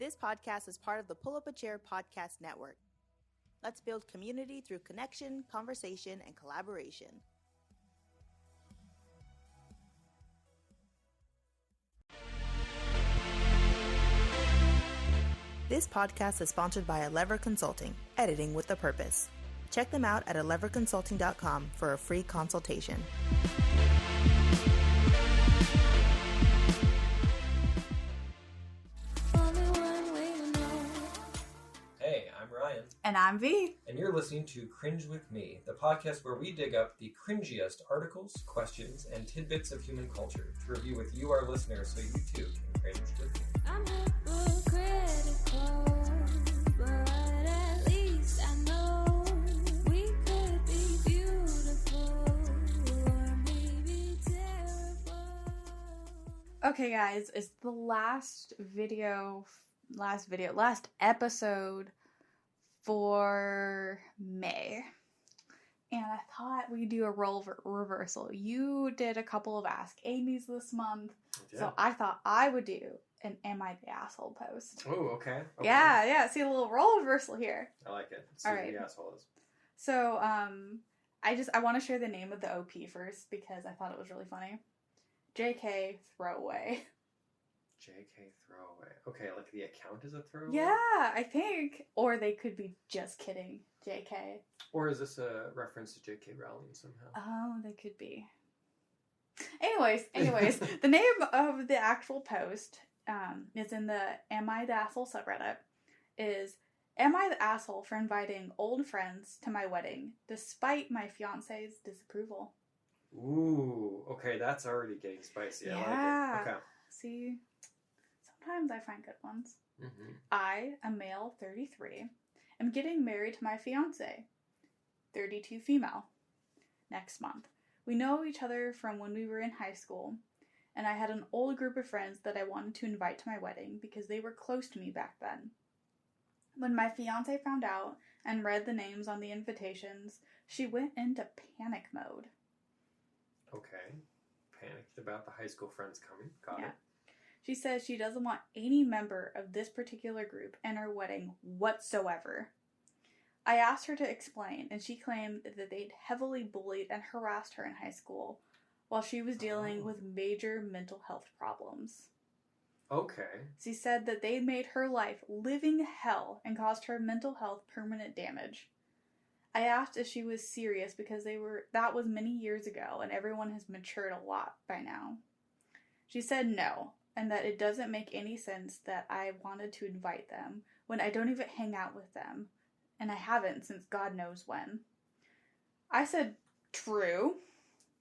This podcast is part of the Pull Up a Chair podcast network. Let's build community through connection, conversation, and collaboration. This podcast is sponsored by Lever Consulting, editing with a purpose. Check them out at leverconsulting.com for a free consultation. Hey, I'm Ryan. And I'm V. And you're listening to Cringe With Me, the podcast where we dig up the cringiest articles, questions, and tidbits of human culture to review with you, our listeners, so you too can cringe with me. I'm hypocritical, but at least I know we could be beautiful or maybe terrible. Okay, guys, it's the last episode for May. And I thought we'd do a role reversal. You did a couple of Ask Amy's this month, so I thought I would do an Am I the Asshole post. Oh, okay. Yeah. See a little role reversal here. I like it. See All who right. the asshole is. So, I want to share the name of the OP first because I thought it was really funny. JK Throwaway. JK Throwaway. Okay, like the account is a throwaway? Yeah, I think. Or they could be just kidding, JK. Or is this a reference to JK Rowling somehow? Oh, they could be. Anyways, the name of the actual post is in the Am I the Asshole subreddit is, am I the asshole for inviting old friends to my wedding despite my fiance's disapproval? Ooh, okay, that's already getting spicy. I like it. Okay. See, sometimes I find good ones. Mm-hmm. I, a male 33, am getting married to my fiance, 32 female, next month. We know each other from when we were in high school, and I had an old group of friends that I wanted to invite to my wedding because they were close to me back then. When my fiance found out and read the names on the invitations, she went into panic mode. Okay. Panicked about the high school friends coming. Got it. She says she doesn't want any member of this particular group in her wedding whatsoever. I asked her to explain, and she claimed that they'd heavily bullied and harassed her in high school while she was dealing with major mental health problems. Okay. She said that they made her life living hell and caused her mental health permanent damage. I asked if she was serious because that was many years ago and everyone has matured a lot by now. She said no, and that it doesn't make any sense that I wanted to invite them when I don't even hang out with them, and I haven't since God knows when. I said, true,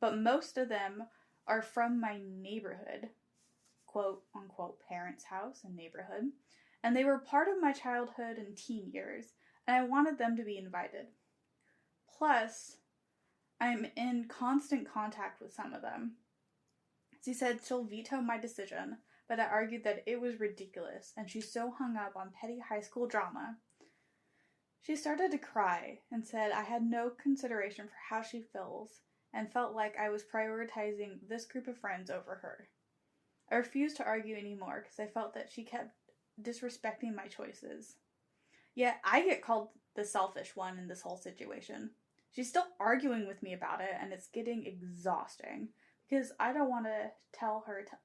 but most of them are from my neighborhood, quote unquote parents' house and neighborhood, and they were part of my childhood and teen years, and I wanted them to be invited. Plus, I'm in constant contact with some of them. She said she'll veto my decision, but I argued that it was ridiculous, and she's so hung up on petty high school drama. She started to cry and said I had no consideration for how she feels and felt like I was prioritizing this group of friends over her. I refused to argue anymore because I felt that she kept disrespecting my choices. Yet I get called the selfish one in this whole situation. She's still arguing with me about it, and it's getting exhausting because I don't want to tell her to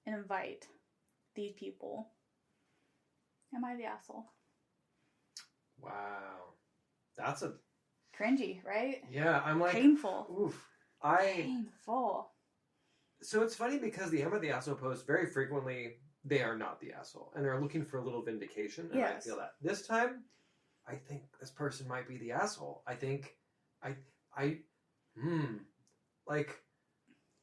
invite these people. Am I the asshole? Wow. That's a... Cringy, right? Yeah, I'm like... Painful. Oof. Painful. So it's funny because the Am I the Asshole posts, very frequently, they are not the asshole. And they're looking for a little vindication. And Yes. I feel that. This time, I think this person might be the asshole. I think...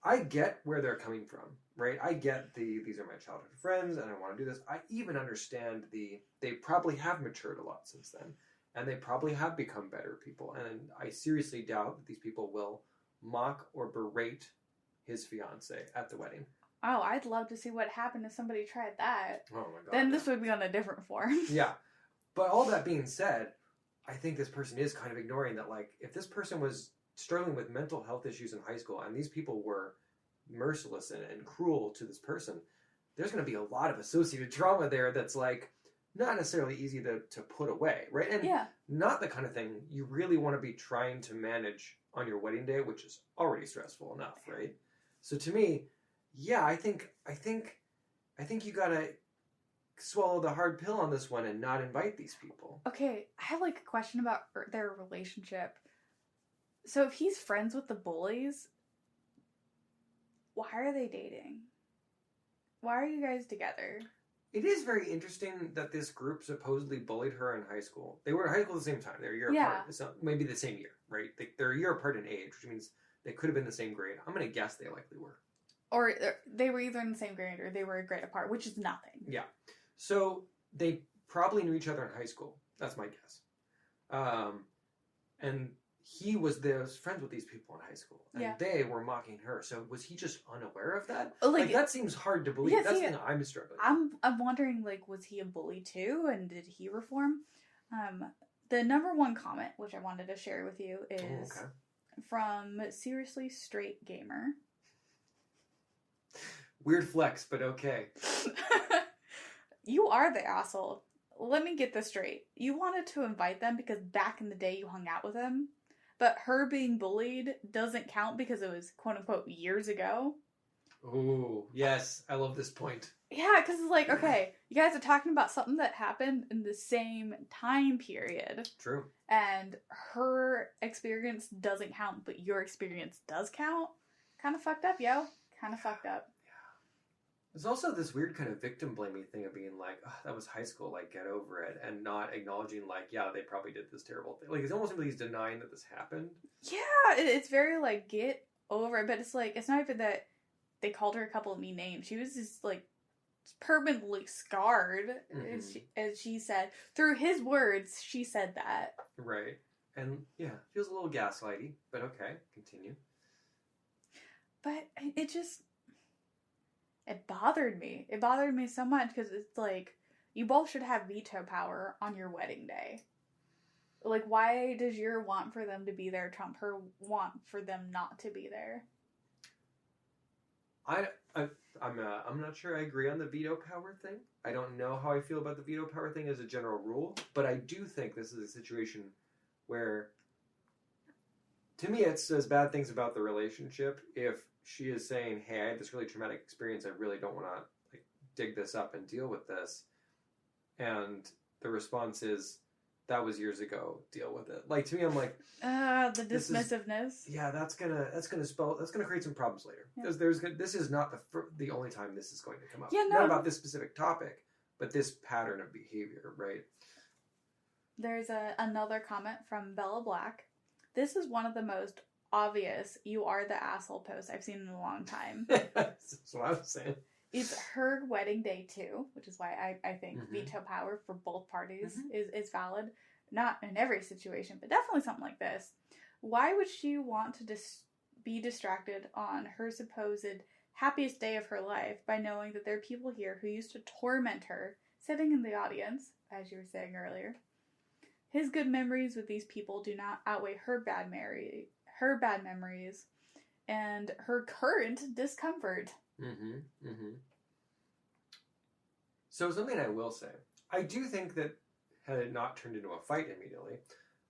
I get where they're coming from, right? I get these are my childhood friends and I want to do this. I even understand they probably have matured a lot since then. And they probably have become better people. And I seriously doubt that these people will mock or berate his fiance at the wedding. Oh, I'd love to see what happened if somebody tried that. Oh my God. Then this would be on a different form. Yeah. But all that being said, I think this person is kind of ignoring that, like, if this person was struggling with mental health issues in high school and these people were merciless and cruel to this person, there's going to be a lot of associated trauma there that's like not necessarily easy to put away, right? And not the kind of thing you really want to be trying to manage on your wedding day, which is already stressful enough, right? So to me, yeah, I think you gotta swallow the hard pill on this one and not invite these people. Okay, I have like a question about their relationship. So if he's friends with the bullies, why are they dating? Why are you guys together? It is very interesting that this group supposedly bullied her in high school. They were in high school at the same time. They're a year apart. It's not, maybe the same year, right? They're a year apart in age, which means they could have been the same grade. I'm going to guess they likely were. Or they were either in the same grade or they were a grade apart, which is nothing. Yeah. So they probably knew each other in high school. That's my guess. And he was friends with these people in high school. And they were mocking her. So was he just unaware of that? Like that seems hard to believe. Yeah, That's the thing I'm struggling with. I'm wondering, like, was he a bully too? And did he reform? The number one comment, which I wanted to share with you, is from Seriously Straight Gamer. Weird flex, but okay. You are the asshole. Let me get this straight. You wanted to invite them because back in the day you hung out with them, but her being bullied doesn't count because it was quote-unquote years ago. Ooh, yes. I love this point. Yeah, because it's like, okay, you guys are talking about something that happened in the same time period. True. And her experience doesn't count, but your experience does count. Kind of fucked up, yo. Kind of fucked up. There's also this weird kind of victim blaming thing of being like, oh, that was high school, like, get over it, and not acknowledging, like, yeah, they probably did this terrible thing. Like, it's almost like he's denying that this happened. Yeah, it's very, like, get over it, but it's like, it's not even that they called her a couple of mean names. She was just, like, permanently scarred, as she said. Through his words, she said that. Right. And, yeah, feels a little gaslighty, but okay, continue. But it just... It bothered me. It bothered me so much because it's like, you both should have veto power on your wedding day. Like, why does your want for them to be there trump her want for them not to be there? I'm not sure I agree on the veto power thing. I don't know how I feel about the veto power thing as a general rule, but I do think this is a situation where, to me, it says bad things about the relationship if she is saying, hey, I had this really traumatic experience. I really don't want to like dig this up and deal with this. And the response is, that was years ago. Deal with it. Like, to me, I'm like, the dismissiveness. That's gonna create some problems later. Because this is not the only time this is going to come up. Yeah, no. Not about this specific topic, but this pattern of behavior, right? There's another comment from Bella Black. This is one of the most obvious "you are the asshole" posts I've seen in a long time. That's what I was saying. It's her wedding day too, which is why I think veto power for both parties is valid. Not in every situation, but definitely something like this. Why would she want to be distracted on her supposed happiest day of her life by knowing that there are people here who used to torment her, sitting in the audience, as you were saying earlier? His good memories with these people do not outweigh her bad memories, and her current discomfort. So something I will say, I do think that had it not turned into a fight immediately,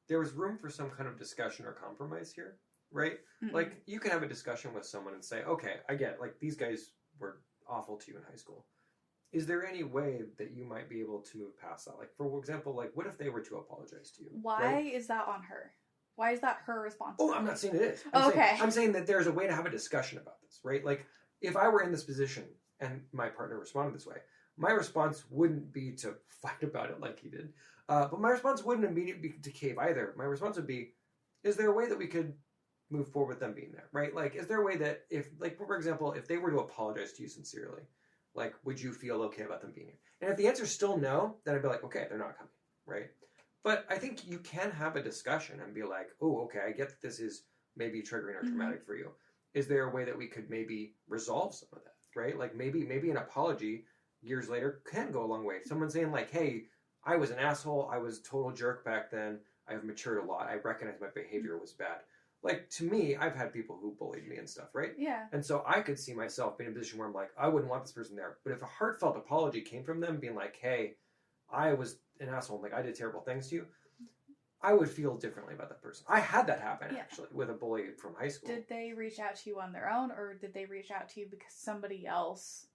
there was room for some kind of discussion or compromise here, right? Like, you can have a discussion with someone and say, okay, I get it, like, these guys were awful to you in high school. Is there any way that you might be able to move past that? Like, for example, like, what if they were to apologize to you? Why is that on her? Why is that her responsibility? Oh, I'm not saying it is. I'm saying that there's a way to have a discussion about this, right? Like, if I were in this position and my partner responded this way, my response wouldn't be to fight about it like he did. But my response wouldn't immediately be to cave either. My response would be, is there a way that we could move forward with them being there, right? Like, is there a way that if, like, for example, if they were to apologize to you sincerely, like, would you feel okay about them being here? And if the answer is still no, then I'd be like, okay, they're not coming, right? But I think you can have a discussion and be like, oh, okay, I get that this is maybe triggering or traumatic for you. Is there a way that we could maybe resolve some of that, right? Like, maybe an apology years later can go a long way. Someone saying like, hey, I was an asshole. I was a total jerk back then. I have matured a lot. I recognize my behavior was bad. like, to me, I've had people who bullied me and stuff, right? Yeah. And so I could see myself being in a position where I'm like, I wouldn't want this person there. But if a heartfelt apology came from them being like, hey, I was an asshole, like I did terrible things to you, I would feel differently about that person. I had that happen, actually, with a bully from high school. Did they reach out to you on their own, or did they reach out to you because somebody else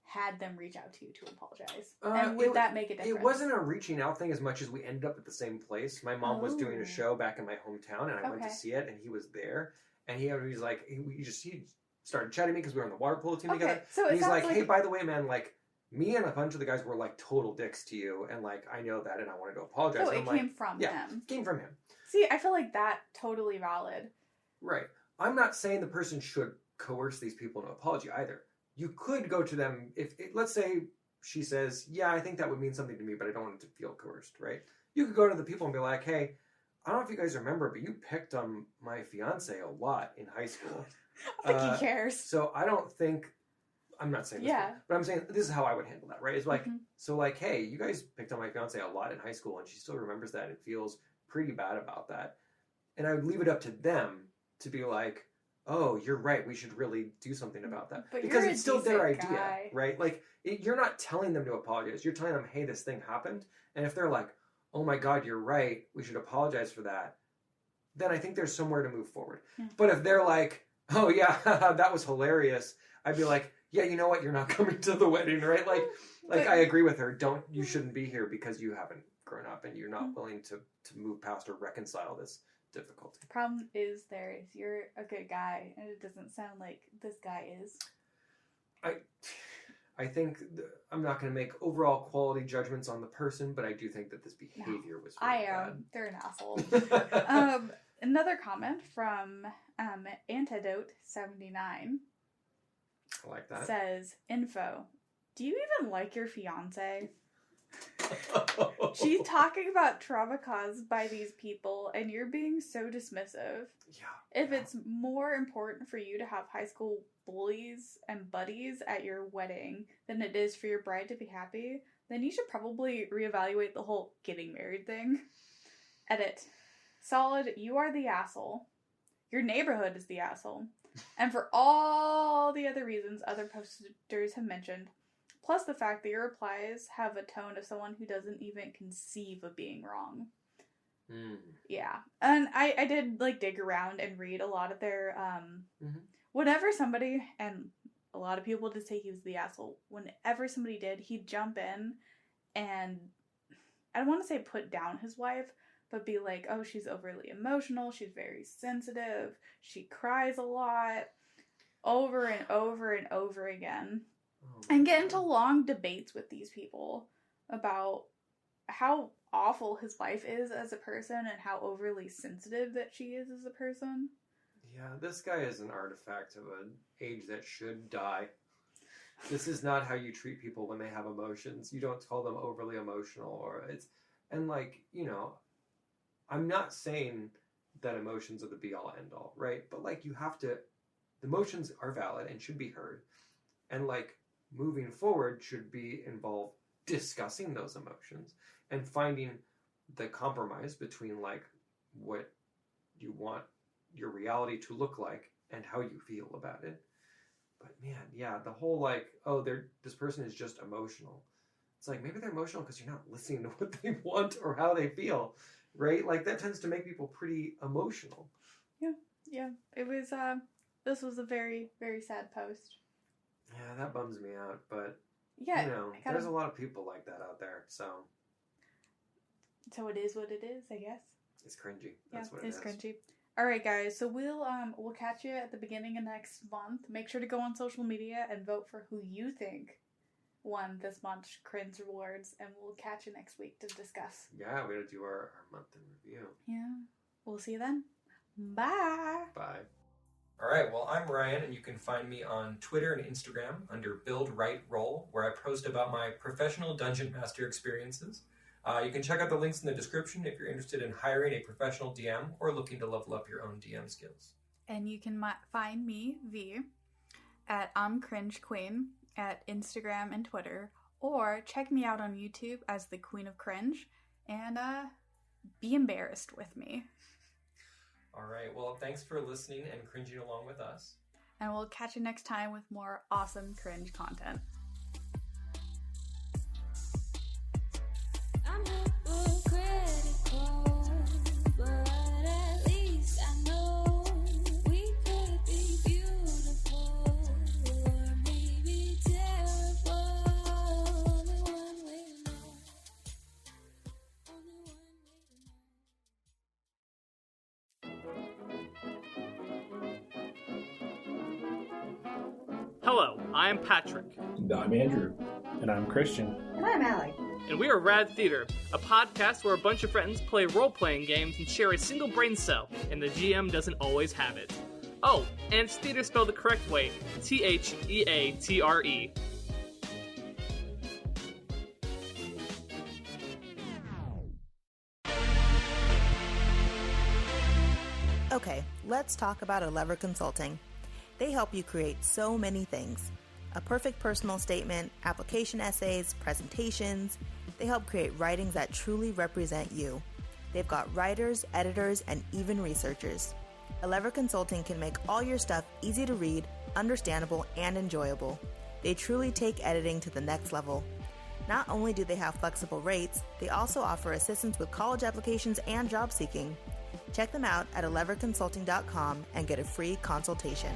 had them reach out to you to apologize? And would that make a difference? It wasn't a reaching out thing as much as we ended up at the same place. My mom was doing a show back in my hometown, and I went to see it, and he was there. And he was like, he started chatting to me because we were on the water polo team together. So and he's like, hey, by the way, man, like, me and a bunch of the guys were like total dicks to you, and like I know that, and I wanted to apologize. So it came from him. It came from him. See, I feel like that totally valid. Right. I'm not saying the person should coerce these people into apology either. You could go to them if let's say she says, yeah, I think that would mean something to me, but I don't want it to feel coerced, right? You could go to the people and be like, hey, I don't know if you guys remember, but you picked on my fiance a lot in high school. I think he cares. So I don't think. I'm not saying this, but I'm saying this is how I would handle that, right? It's like, so like, hey, you guys picked on my fiance a lot in high school, and she still remembers that and feels pretty bad about that. And I would leave it up to them to be like, oh, you're right, we should really do something about that. But because it's still their idea, guy. right? Like, you're not telling them to apologize. You're telling them, hey, this thing happened. And if they're like, oh my God, you're right, we should apologize for that, then I think there's somewhere to move forward. But if they're like, oh yeah, that was hilarious, I'd be like, yeah, you know what? You're not coming to the wedding, right? Like I agree with her. You shouldn't be here because you haven't grown up and you're not willing to move past or reconcile this difficulty. The problem is you're a good guy, and it doesn't sound like this guy is. I think I'm not going to make overall quality judgments on the person, but I do think that this behavior was really bad. They're an asshole. Another comment from Antidote79. I like that. Says, info, do you even like your fiance? She's talking about trauma caused by these people, and you're being so dismissive. If it's more important for you to have high school bullies and buddies at your wedding than it is for your bride to be happy, then you should probably reevaluate the whole getting married thing. Edit. Solid, you are the asshole. Your neighborhood is the asshole. And for all the other reasons other posters have mentioned, plus the fact that your replies have a tone of someone who doesn't even conceive of being wrong. Yeah. And I did dig around and read a lot of their whenever somebody, and a lot of people did say he was the asshole, whenever somebody did, he'd jump in and, I don't want to say put down his wife, but be like, oh, she's overly emotional, she's very sensitive, she cries a lot, over and over and over again. And get into long debates with these people about how awful his wife is as a person and how overly sensitive that she is as a person. Yeah, this guy is an artifact of an age that should die. This is not how you treat people when they have emotions. You don't call them overly emotional I'm not saying that emotions are the be all end all, right? But you have to, the emotions are valid and should be heard. And moving forward should involve discussing those emotions and finding the compromise between what you want your reality to look like and how you feel about it. But man, yeah, the whole this person is just emotional. It's maybe they're emotional because you're not listening to what they want or how they feel, right? That tends to make people pretty emotional. Yeah. It was, this was a very, very sad post. Yeah, that bums me out, but, yeah, there's a lot of people like that out there, so. So it is what it is, I guess. It's cringy. That's what it is. It's cringy. All right, guys. So we'll catch you at the beginning of next month. Make sure to go on social media and vote for who you think won this month's Cringe Awards, and we'll catch you next week to discuss. Yeah, we gotta do our month in review. Yeah. We'll see you then. Bye. Bye. All right, well, I'm Ryan, and you can find me on Twitter and Instagram under Build Right Roll, where I post about my professional Dungeon Master experiences. You can check out the links in the description if you're interested in hiring a professional DM or looking to level up your own DM skills. And you can find me, V, at Cringe Queen at Instagram and Twitter, or check me out on YouTube as the Queen of Cringe, and be embarrassed with me. All right. Well, thanks for listening and cringing along with us. And we'll catch you next time with more awesome cringe content. I'm hypocritical, but at least I know we could be beautiful or maybe terrible. Only one way to know. Only one way to know. Hello, I am Patrick, And I'm Andrew. And I'm Christian. And I'm Allie. and we are Rad Theater, a podcast where a bunch of friends play role-playing games and share a single brain cell, and the GM doesn't always have it. Oh, and it's theater spelled the correct way, Theatre. Okay, let's talk about Lever Consulting. They help you create so many things. A perfect personal statement, application essays, presentations. They help create writings that truly represent you. They've got writers, editors, and even researchers. Lever Consulting can make all your stuff easy to read, understandable, and enjoyable. They truly take editing to the next level. Not only do they have flexible rates, they also offer assistance with college applications and job seeking. Check them out at leverconsulting.com and get a free consultation.